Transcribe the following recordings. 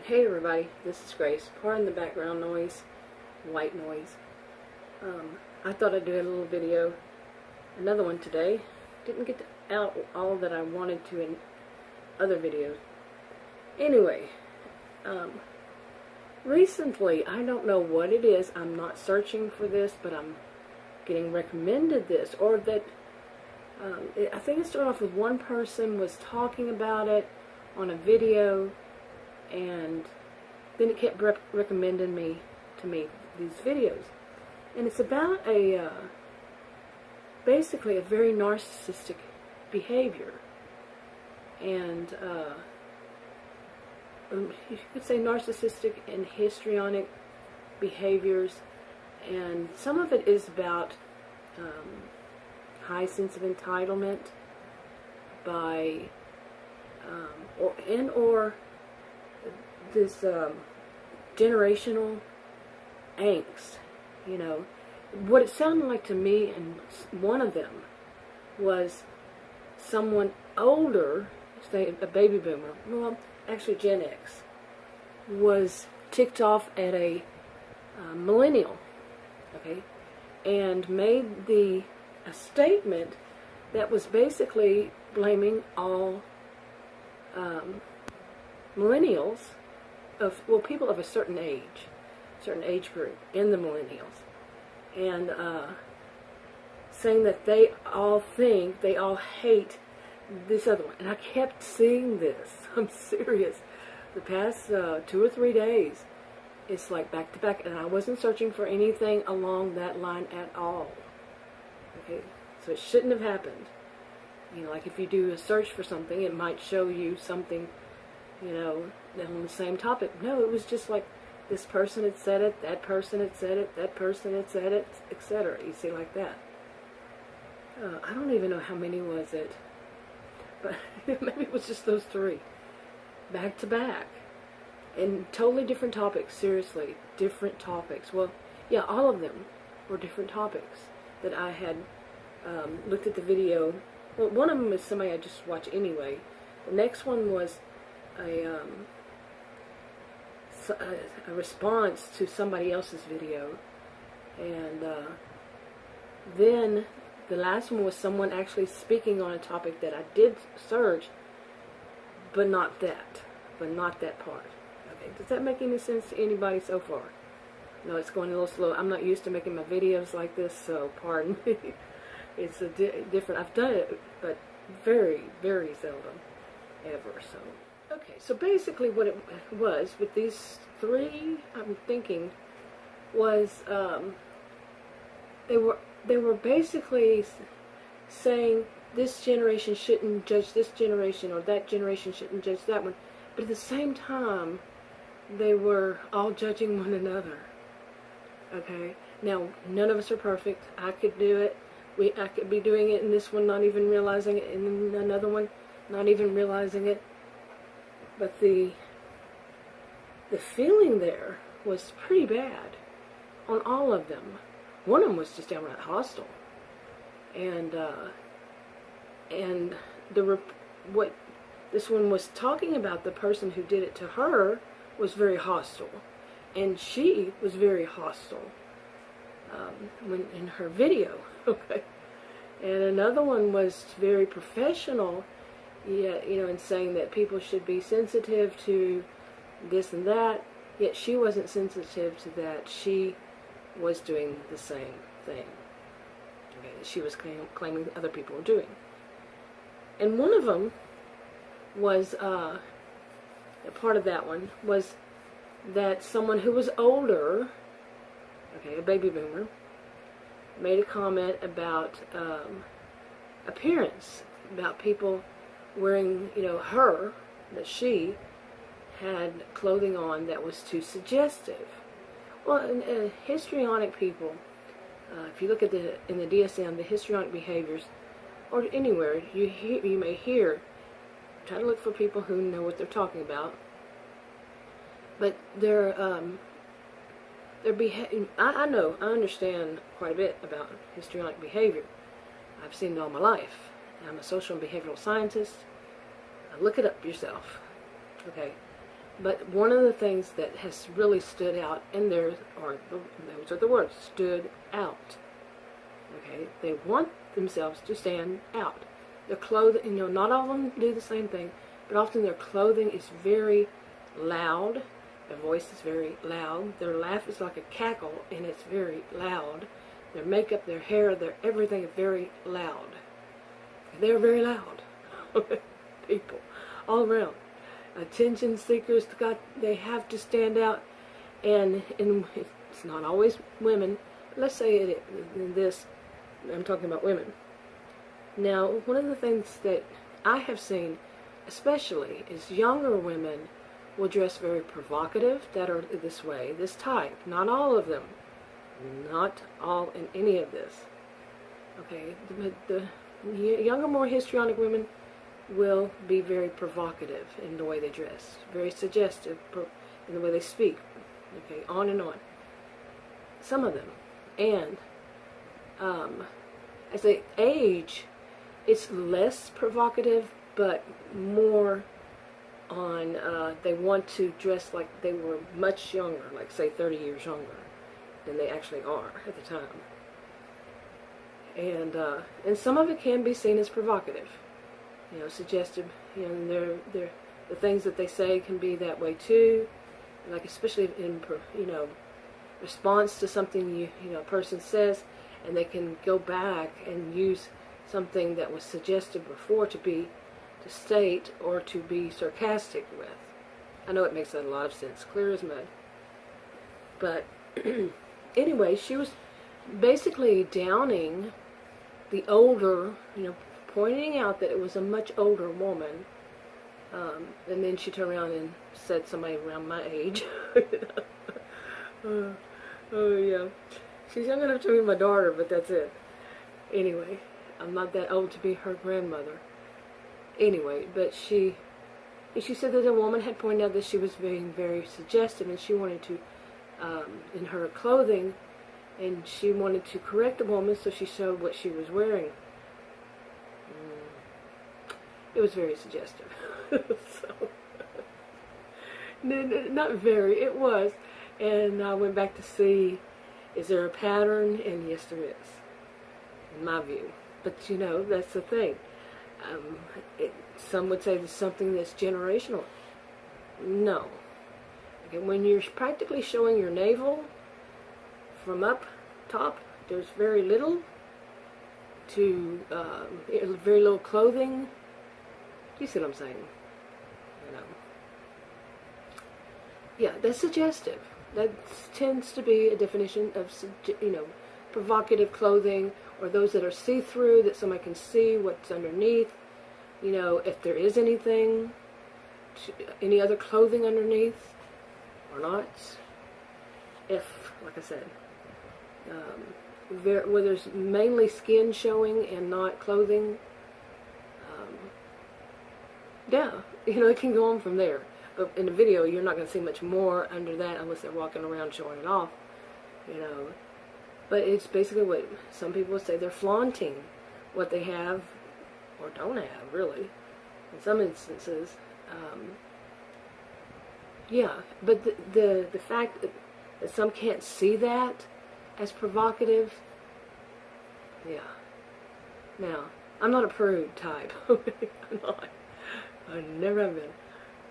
Hey everybody, this is Grace. Pardon the background noise, white noise. I thought I'd do a little video, another one today. Didn't get out all that I wanted to in other videos. Anyway, recently, I don't know what it is, I'm not searching for this, but I'm getting recommended this, or that, I think it started off with one person was talking about it on a video, and then it kept recommending to me these videos, and it's about basically a very narcissistic behavior, and you could say narcissistic and histrionic behaviors, and some of it is about high sense of entitlement by or this generational angst. You know, what it sounded like to me, and one of them was someone older, say a baby boomer, well, actually Gen X, was ticked off at a millennial, okay, and made a statement that was basically blaming all millennials, people of a certain age group in the millennials, and saying that they all hate this other one. And I kept seeing this, I'm serious, the past 2 or 3 days. It's like back to back, and I wasn't searching for anything along that line at all. Okay, so it shouldn't have happened. You know, like if you do a search for something, it might show you something, you know, on the same topic. No, it was just like this person had said it, that person had said it, that person had said it, etc. You see, like that. I don't even know how many was it, but maybe it was just those 3, back to back, and totally different topics. Seriously, different topics. Well, yeah, all of them were different topics that I had looked at the video. Well, one of them was somebody I just watched anyway. The next one was a response to somebody else's video, and then the last one was someone actually speaking on a topic that I did search, but not that part. Okay, does that make any sense to anybody so far? No, it's going a little slow. I'm not used to making my videos like this, so pardon me. It's a different. I've done it, but very, very seldom, ever. So. Okay, so basically what it was with these 3, I'm thinking, was they were basically saying this generation shouldn't judge this generation, or that generation shouldn't judge that one, but at the same time they were all judging one another. Okay, now none of us are perfect. I could do it. I could be doing it in this one, not even realizing it, and in another one, not even realizing it. But the feeling there was pretty bad on all of them. One of them was just downright hostile, and what this one was talking about, the person who did it to her was very hostile, and she was very hostile when in her video. Okay, and another one was very professional. Yeah, you know, and saying that people should be sensitive to this and that, yet she wasn't sensitive to that. She was doing the same thing. Okay, she was claiming other people were doing. And one of them was, a part of that one was that someone who was older, okay, a baby boomer, made a comment about appearance, about people wearing, you know, that she had clothing on that was too suggestive. Well, in histrionic people, if you look at in the DSM, the histrionic behaviors, or anywhere, you may hear, try to look for people who know what they're talking about, but I understand quite a bit about histrionic behavior. I've seen it all my life. I'm a social and behavioral scientist. Look it up yourself. Okay. But one of the things that has really stood out, and those are the words, stood out. Okay, they want themselves to stand out. Their clothing, not all of them do the same thing, but often their clothing is very loud. Their voice is very loud. Their laugh is like a cackle, and it's very loud. Their makeup, their hair, their everything is very loud. They're very loud. People all around. Attention seekers, they have to stand out, and it's not always women. Let's say I'm talking about women. Now, one of the things that I have seen, especially, is younger women will dress very provocative, that are this way, this type. Not all of them. Not all in any of this. Okay, the younger, more histrionic women will be very provocative in the way they dress, very suggestive in the way they speak, okay, on and on. Some of them. And as they age, it's less provocative, but more on, they want to dress like they were much younger, like say 30 years younger than they actually are at the time. And some of it can be seen as provocative, suggestive. The things that they say can be that way too, like especially in response to something a person says, and they can go back and use something that was suggestive before to state or to be sarcastic with. I know it makes a lot of sense, clear as mud. But anyway, she was basically downing the older, pointing out that it was a much older woman, and then she turned around and said somebody around my age. Oh yeah, she's young enough to be my daughter, but that's it. Anyway, I'm not that old to be her grandmother. Anyway, but she said that a woman had pointed out that she was being very suggestive, and she wanted to, in her clothing, and she wanted to correct the woman, so she showed what she was wearing. It was very suggestive. So, not very, it was. And I went back to see, is there a pattern? And yes, there is, in my view. But that's the thing. Some would say there's something that's generational. No. Okay, when you're practically showing your navel from up top, there's very little to very little clothing. You see what I'm saying? Yeah, that's suggestive. That tends to be a definition of provocative clothing, or those that are see-through, that somebody can see what's underneath. If there is anything, any other clothing underneath or not. If, like I said, where there's mainly skin showing and not clothing, yeah, it can go on from there. But in the video, you're not going to see much more under that unless they're walking around showing it off, But it's basically what some people say, they're flaunting what they have or don't have, really, in some instances. Yeah, but the fact that some can't see that as provocative, yeah. Now, I'm not a prude type. I'm not. I never have been.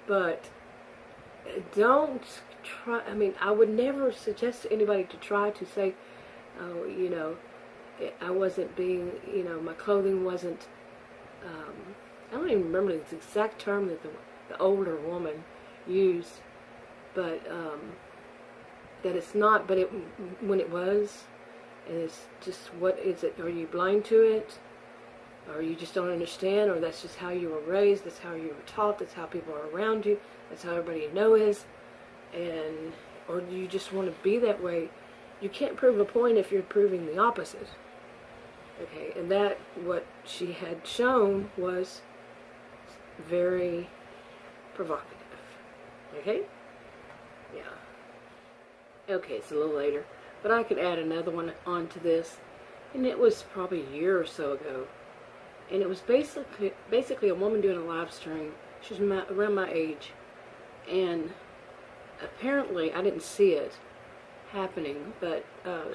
But don't try, I would never suggest to anybody to try to say, oh, I wasn't being, my clothing wasn't, I don't even remember the exact term that the older woman used, but that it's not, but when it was, and it's just, what is it? Are you blind to it? Or you just don't understand? Or that's just how you were raised? That's how you were taught? That's how people are around you? That's how everybody you know is? Or do you just want to be that way? You can't prove a point if you're proving the opposite. Okay, and that, what she had shown, was very provocative. Okay? Yeah. Okay, it's a little later, but I could add another one onto this, and it was probably a year or so ago, and it was basically a woman doing a live stream. She was around my age, and apparently, I didn't see it happening, but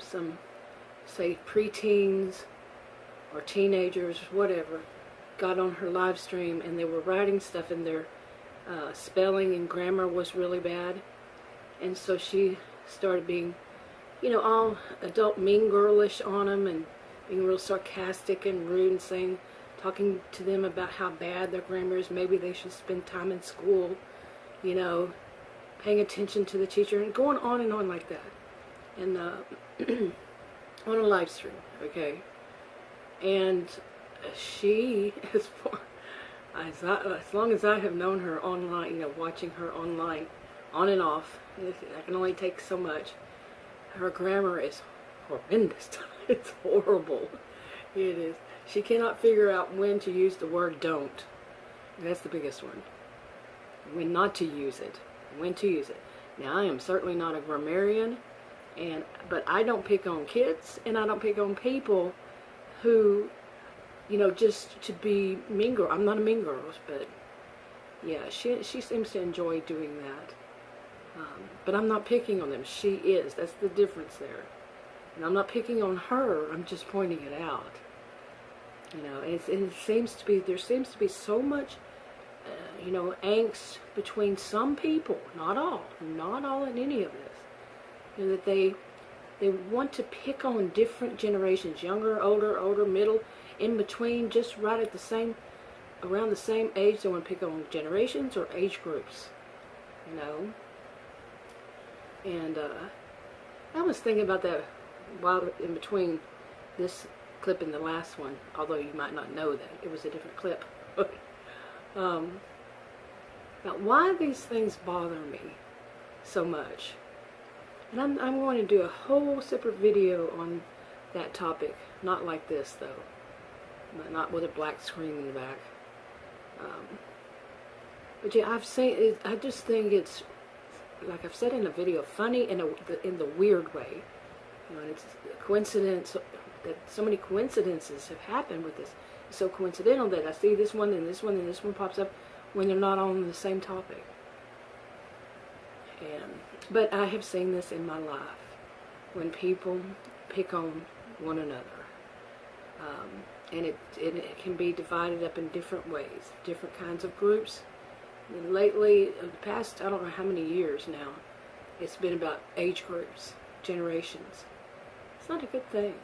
some, say, preteens or teenagers, whatever, got on her live stream and they were writing stuff in their spelling and grammar was really bad. And so she started being, all adult mean girlish on them and being real sarcastic and rude and talking to them about how bad their grammar is. Maybe they should spend time in school, paying attention to the teacher, and going on and on like that. And on a live stream, okay? And she, as long as I have known her online, watching her online, on and off, I can only take so much. Her grammar is horrendous. It's horrible. It is. She cannot figure out when to use the word don't. That's the biggest one. When not to use it. When to use it. Now, I am certainly not a grammarian, but I don't pick on kids, and I don't pick on people who, just to be mean girl. I'm not a mean girl, but yeah, she seems to enjoy doing that. But I'm not picking on them. She is. That's the difference there. And I'm not picking on her. I'm just pointing it out. And there seems to be so much, angst between some people, not all in any of this, that they want to pick on different generations, younger, older, middle, in between, just right at around the same age. They want to pick on generations or age groups, And I was thinking about that while in between this clip and the last one, although you might not know that it was a different clip. Now, why these things bother me so much, and I'm going to do a whole separate video on that topic, not like this though, not with a black screen in the back. But yeah, I just think it's, like I've said in the video, funny in the weird way. And it's a coincidence that so many coincidences have happened with this. It's so coincidental that I see this one and this one and this one pops up when they're not on the same topic. But I have seen this in my life when people pick on one another. And it can be divided up in different ways, different kinds of groups. And lately, the past, I don't know how many years now, it's been about age groups, generations. It's not a good thing.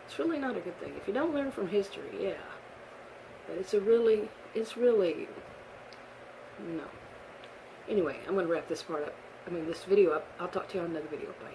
It's really not a good thing. If you don't learn from history, yeah. But it's really, no. Anyway, I'm going to wrap this video up. I'll talk to you on another video. Bye.